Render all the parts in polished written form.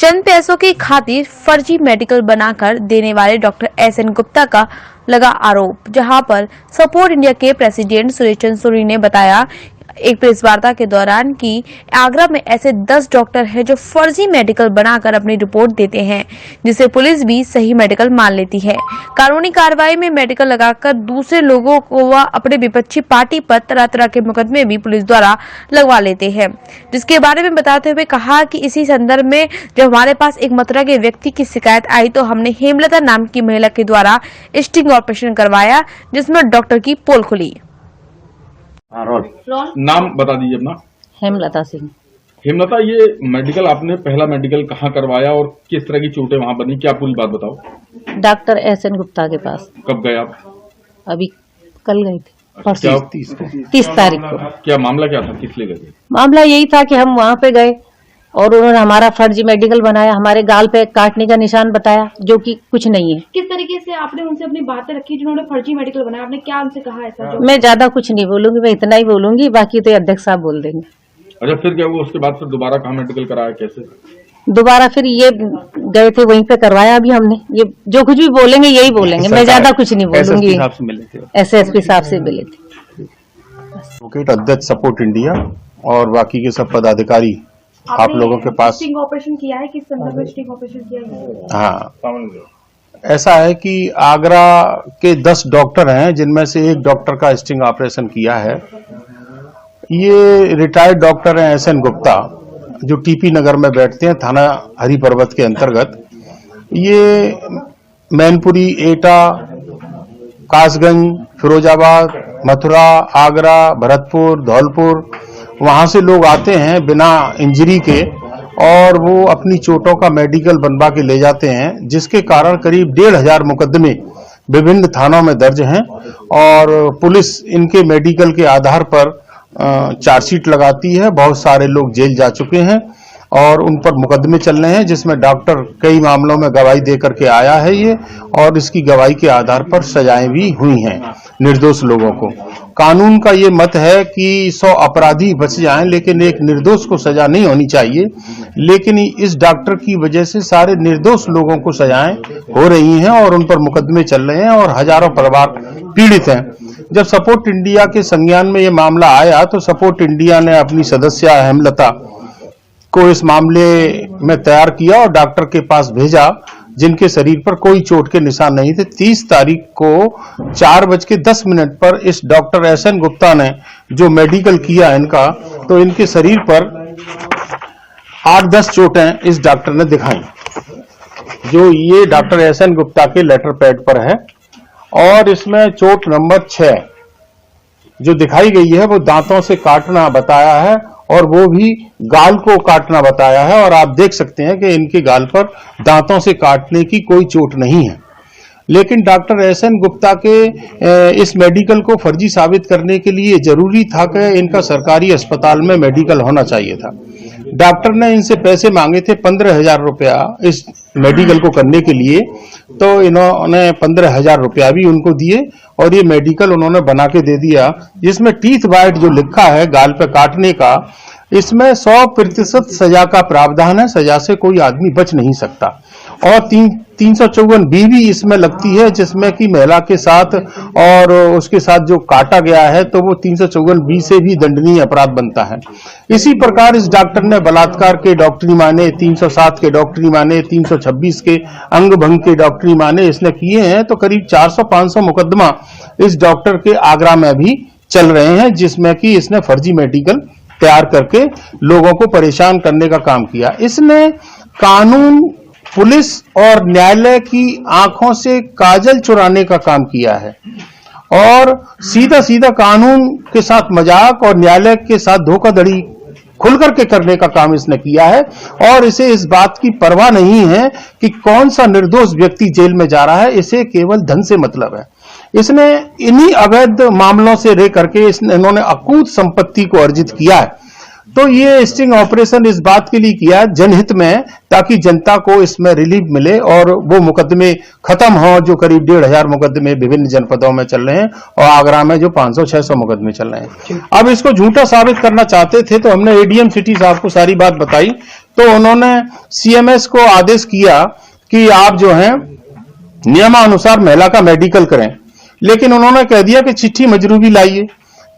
चंद पैसों की खातिर फर्जी मेडिकल बनाकर देने वाले डॉक्टर एसएन गुप्ता का लगा आरोप, जहां पर सपोर्ट इंडिया के प्रेसिडेंट सुरेश चंद्र सूरी ने बताया एक प्रेस वार्ता के दौरान कि आगरा में ऐसे 10 डॉक्टर हैं जो फर्जी मेडिकल बनाकर अपनी रिपोर्ट देते हैं, जिसे पुलिस भी सही मेडिकल मान लेती है। कानूनी कार्रवाई में मेडिकल लगाकर दूसरे लोगों को व अपने विपक्षी पार्टी पर तरह तरह के मुकदमे भी पुलिस द्वारा लगवा लेते हैं, जिसके बारे में बताते हुए कहा कि इसी संदर्भ में जब हमारे पास एक मथुरा के व्यक्ति की शिकायत आई तो हमने हेमलता नाम की महिला के द्वारा स्टिंग ऑपरेशन करवाया, जिसमें डॉक्टर की पोल खुली। नाम बता दीजिए अपना। हेमलता सिंह। हेमलता, ये मेडिकल आपने पहला मेडिकल कहाँ करवाया और किस तरह की चोटें वहाँ बनी, क्या पूरी बात बताओ। डॉक्टर एसएन गुप्ता के पास। कब गए आप? अभी कल गए थे, क्या 30 तारीख को। क्या मामला क्या था, किस लिए गए? मामला यही था कि हम वहाँ पे गए और उन्होंने हमारा फर्जी मेडिकल बनाया, हमारे गाल पे काटने का निशान बताया जो कि कुछ नहीं है। किस तरीके से आपने उनसे अपनी बातें रखी जिन्होंने फर्जी मेडिकल बनाया? आपने क्या उनसे कहा ऐसा? मैं ज्यादा कुछ नहीं बोलूंगी, मैं इतना ही बोलूंगी, बाकी तो अध्यक्ष साहब बोल देंगे। अच्छा, फिर क्या हुआ उसके बाद? फिर दोबारा कहाँ मेडिकल कराया, कैसे? दोबारा फिर ये गए थे वहीं पे करवाया। अभी हमने ये जो कुछ भी बोलेंगे यही बोलेंगे, मैं ज्यादा कुछ नहीं बोलूंगी। एसएसपी साहब से मिले थे। एडवोकेट अध्यक्ष सपोर्ट इंडिया और बाकी के सब पदाधिकारी आप लोगों के पास। स्टिंग ऑपरेशन किया है, किस संदर्भ में स्टिंग ऑपरेशन किया है? हाँ, ऐसा है कि आगरा के 10 डॉक्टर हैं जिनमें से एक डॉक्टर का स्टिंग ऑपरेशन किया है। ये रिटायर्ड डॉक्टर हैं एसएन गुप्ता, जो टीपी नगर में बैठते हैं, थाना हरि पर्वत के अंतर्गत। ये मैनपुरी, एटा, कासगंज, फिरोजाबाद, मथुरा, आगरा, भरतपुर, धौलपुर, वहां से लोग आते हैं बिना इंजरी के और वो अपनी चोटों का मेडिकल बनवा के ले जाते हैं, जिसके कारण करीब 1500 मुकदमे विभिन्न थानों में दर्ज हैं और पुलिस इनके मेडिकल के आधार पर चार्जशीट लगाती है। बहुत सारे लोग जेल जा चुके हैं और उन पर मुकदमे चल रहे हैं, जिसमें डॉक्टर कई मामलों में गवाही दे करके आया है ये, और इसकी गवाही के आधार पर सजाएं भी हुई हैं निर्दोष लोगों को। कानून का ये मत है कि 100 अपराधी बच जाएं, लेकिन एक निर्दोष को सजा नहीं होनी चाहिए। लेकिन इस डॉक्टर की वजह से सारे निर्दोष लोगों को सजाएं हो रही हैं और उन पर मुकदमे चल रहे हैं और हजारों परिवार पीड़ित हैं। जब सपोर्ट इंडिया के संज्ञान में ये मामला आया तो सपोर्ट इंडिया ने अपनी सदस्य हेमलता को इस मामले में तैयार किया और डॉक्टर के पास भेजा, जिनके शरीर पर कोई चोट के निशान नहीं थे। 30 तारीख को 4:10 पर इस डॉक्टर एसएन गुप्ता ने जो मेडिकल किया इनका, तो इनके शरीर पर 8-10 चोटें इस डॉक्टर ने दिखाई, जो ये डॉक्टर एसएन गुप्ता के लेटर पैड पर है। और इसमें चोट नंबर 6 जो दिखाई गई है वो दांतों से काटना बताया है और वो भी गाल को काटना बताया है, और आप देख सकते हैं कि इनके गाल पर दांतों से काटने की कोई चोट नहीं है। लेकिन डॉक्टर एसएन गुप्ता के इस मेडिकल को फर्जी साबित करने के लिए जरूरी था कि इनका सरकारी अस्पताल में मेडिकल होना चाहिए था। डॉक्टर ने इनसे पैसे मांगे थे 15,000 रुपया इस मेडिकल को करने के लिए, तो इन्होंने 15,000 रुपया भी उनको दिए और ये मेडिकल उन्होंने बना के दे दिया, जिसमें टीथ बाइट जो लिखा है गाल पे काटने का, इसमें 100% सजा का प्रावधान है। सजा से कोई आदमी बच नहीं सकता। और 354 भी इसमें लगती है, जिसमें कि महिला के साथ और उसके साथ जो काटा गया है, तो वो 354 से भी दंडनीय अपराध बनता है। इसी प्रकार इस डॉक्टर ने बलात्कार के डॉक्टरी माने, 307 के डॉक्टरी माने, 326 के अंग भंग के डॉक्टरी माने इसने किए हैं। तो करीब 400-500 मुकदमा इस डॉक्टर के आगरा में भी चल रहे हैं, जिसमें कि इसने फर्जी मेडिकल तैयार करके लोगों को परेशान करने का काम किया। इसने कानून, पुलिस और न्यायालय की आंखों से काजल चुराने का काम किया है और सीधा सीधा कानून के साथ मजाक और न्यायालय के साथ धोखाधड़ी खुल करके करने का काम इसने किया है। और इसे इस बात की परवाह नहीं है कि कौन सा निर्दोष व्यक्ति जेल में जा रहा है, इसे केवल धन से मतलब है। इसने इन्हीं अवैध मामलों से रह करके इन्होंने अकूत संपत्ति को अर्जित किया है। तो ये स्टिंग ऑपरेशन इस बात के लिए किया जनहित में, ताकि जनता को इसमें रिलीफ मिले और वो मुकदमे खत्म हो जो करीब 1,500 मुकदमे विभिन्न जनपदों में चल रहे हैं और आगरा में जो 500-600 मुकदमे चल रहे हैं। अब इसको झूठा साबित करना चाहते थे तो हमने एडीएम सिटी साहब को सारी बात बताई, तो उन्होंने सीएमएस को आदेश किया कि आप जो है नियमानुसार महिला का मेडिकल करें, लेकिन उन्होंने कह दिया कि चिट्ठी मजरूबी लाइए।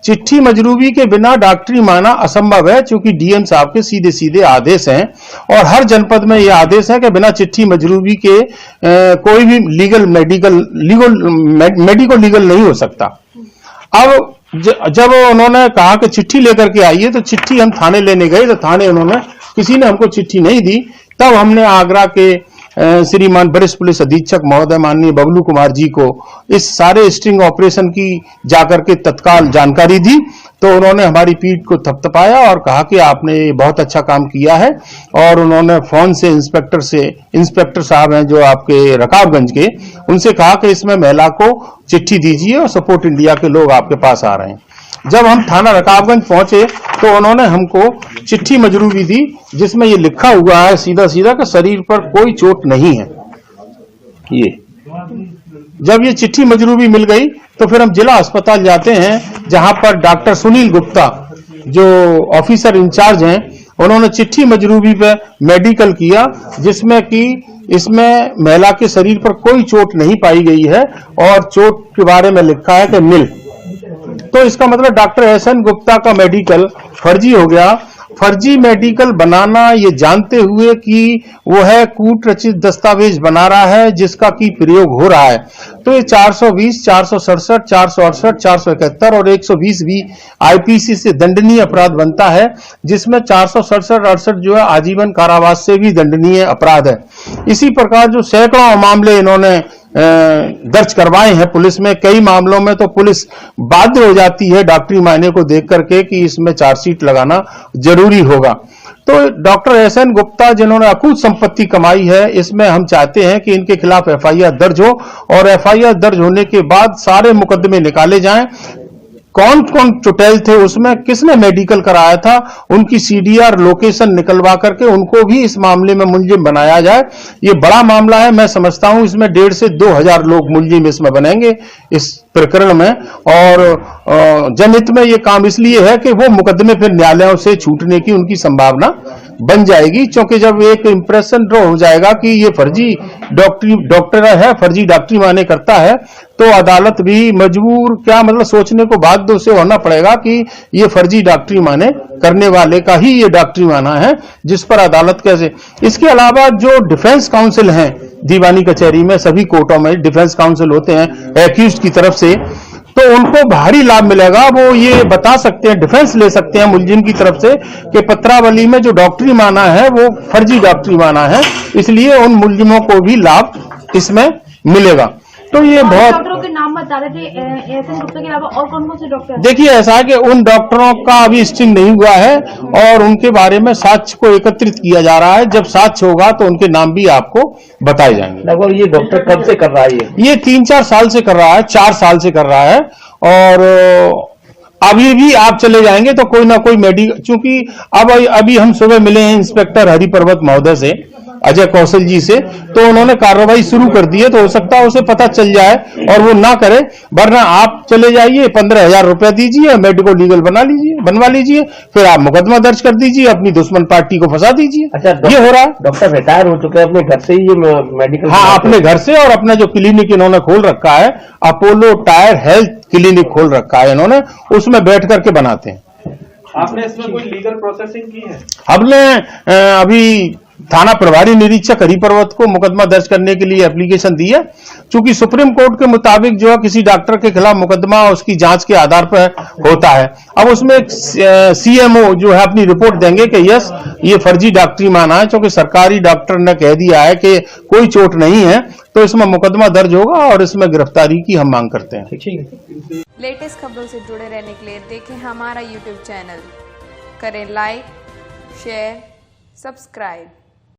चिट्ठी मजरूबी के बिना डॉक्टरी माना असंभव है, क्योंकि डीएम साहब के सीधे सीधे आदेश हैं और हर जनपद में यह आदेश है कि बिना चिट्ठी मजरूबी के कोई भी मेडिको लीगल नहीं हो सकता। अब जब उन्होंने कहा कि चिट्ठी लेकर के आइए, तो चिट्ठी हम थाने लेने गए तो थाने किसी ने हमको चिट्ठी नहीं दी। तब हमने आगरा के श्रीमान वरिष्ठ पुलिस अधीक्षक महोदय माननीय बबलू कुमार जी को इस सारे स्टिंग ऑपरेशन की जाकर के तत्काल जानकारी दी, तो उन्होंने हमारी पीठ को थपथपाया और कहा कि आपने बहुत अच्छा काम किया है। और उन्होंने फोन से इंस्पेक्टर साहब हैं जो आपके रकाबगंज के, उनसे कहा कि इसमें महिला को चिट्ठी दीजिए और सपोर्ट इंडिया के लोग आपके पास आ रहे हैं। जब हम थाना रकाबगंज पहुंचे तो उन्होंने हमको चिट्ठी मजरूबी दी, जिसमें ये लिखा हुआ है सीधा सीधा कि शरीर पर कोई चोट नहीं है। ये जब ये चिट्ठी मजरूबी मिल गई तो फिर हम जिला अस्पताल जाते हैं, जहां पर डॉक्टर सुनील गुप्ता जो ऑफिसर इंचार्ज हैं, उन्होंने चिट्ठी मजरूबी पे मेडिकल किया, जिसमें कि इसमें महिला के शरीर पर कोई चोट नहीं पाई गई है और चोट के बारे में लिखा है कि निल। तो इसका मतलब डॉक्टर एसएन गुप्ता का मेडिकल फर्जी हो गया। फर्जी मेडिकल बनाना ये जानते हुए कि वो है कूट रचित दस्तावेज बना रहा है जिसका की प्रयोग हो रहा है। तो ये 420, 467, 468, 471 और 120 भी आईपीसी से दंडनीय अपराध बनता है, जिसमें 467-68 जो है आजीवन कारावास से भी दंडनीय अपराध है। इसी प्रकार जो सैकड़ों मामले इन्होंने दर्ज करवाए हैं पुलिस में, कई मामलों में तो पुलिस बाध्य हो जाती है डॉक्टरी मायने को देख करके कि इसमें चार्जशीट लगाना जरूरी होगा। तो डॉक्टर एसएन गुप्ता जिन्होंने अकूत संपत्ति कमाई है, इसमें हम चाहते हैं कि इनके खिलाफ एफआईआर दर्ज हो और एफआईआर दर्ज होने के बाद सारे मुकदमे निकाले जाएं। कौन कौन चुटैल थे उसमें, किसने मेडिकल कराया था, उनकी सीडीआर लोकेशन निकलवा करके उनको भी इस मामले में मुलजिम बनाया जाए। ये बड़ा मामला है, मैं समझता हूं इसमें 1,500 से 2,000 लोग मुलजिम इसमें बनेंगे इस प्रकरण में। और जनहित में ये काम इसलिए है कि वो मुकदमे फिर न्यायालयों से छूटने की उनकी संभावना बन जाएगी, क्योंकि जब एक इंप्रेशन ड्रॉ हो जाएगा कि ये फर्जी डॉक्टर है, फर्जी डॉक्टरी माने करता है, तो अदालत भी मजबूर क्या मतलब सोचने को बाध्य उसे होना पड़ेगा कि ये फर्जी डॉक्टरी माने करने वाले का ही ये डॉक्टरी माना है, जिस पर अदालत कैसे। इसके अलावा जो डिफेंस काउंसिल हैं दीवानी कचहरी में, सभी कोर्टों में डिफेंस काउंसिल होते हैं एक्यूज्ड की तरफ से, तो उनको भारी लाभ मिलेगा। वो ये बता सकते हैं, डिफेंस ले सकते हैं मुलजिम की तरफ से कि पत्रावली में जो डॉक्टरी माना है वो फर्जी डॉक्टरी माना है, इसलिए उन मुलजिमों को भी लाभ इसमें मिलेगा। तो ये बहुत डॉक्टरों के नाम बता रहे थे एसएन गुप्ता के अलावा और कौन कौन से डॉक्टर? देखिए ऐसा है कि उन डॉक्टरों का अभी स्टिंग नहीं हुआ है और उनके बारे में साक्ष्य को एकत्रित किया जा रहा है। जब साक्ष्य होगा तो उनके नाम भी आपको बताए जाएंगे। लगभग ये डॉक्टर कब से कर रहा है? ये 3-4 साल से कर रहा है, 4 साल से कर रहा है। और अभी भी आप चले जाएंगे तो कोई ना कोई मेडिकल, चूंकि अभी हम सुबह मिले हैं इंस्पेक्टर हरिपर्वत महोदय से, अजय कौशल जी से, तो उन्होंने कार्रवाई शुरू कर दी है। तो हो सकता है उसे पता चल जाए और वो ना करे, वरना आप चले जाइए 15,000 रुपया दीजिए, मेडिको लीगल बनवा लीजिए, फिर आप मुकदमा दर्ज कर दीजिए, अपनी दुश्मन पार्टी को फंसा दीजिए। अच्छा, ये हो रहा है। डॉक्टर रिटायर हो चुके हैं, अपने घर से ही ये मेडिकल? हाँ, अपने घर से, और अपना जो क्लिनिक इन्होंने खोल रखा है अपोलो टायर हेल्थ क्लिनिक खोल रखा है इन्होंने, उसमें बैठ करके बनाते हैं। आपने इसमें कोई लीगल प्रोसेसिंग की है? हमने अभी थाना प्रभारी निरीक्षक हरिपर्वत को मुकदमा दर्ज करने के लिए एप्लीकेशन दी है। चूंकि सुप्रीम कोर्ट के मुताबिक जो है किसी डॉक्टर के खिलाफ मुकदमा उसकी जांच के आधार पर होता है। अब उसमें एक सीएमओ जो है अपनी रिपोर्ट देंगे कि यस ये फर्जी डॉक्टरी माना है, क्योंकि सरकारी डॉक्टर ने कह दिया है कि कोई चोट नहीं है, तो इसमें मुकदमा दर्ज होगा और इसमें गिरफ्तारी की हम मांग करते हैं। लेटेस्ट खबरों से जुड़े रहने के लिए देखें हमारा यूट्यूब चैनल, करें लाइक, शेयर, सब्सक्राइब।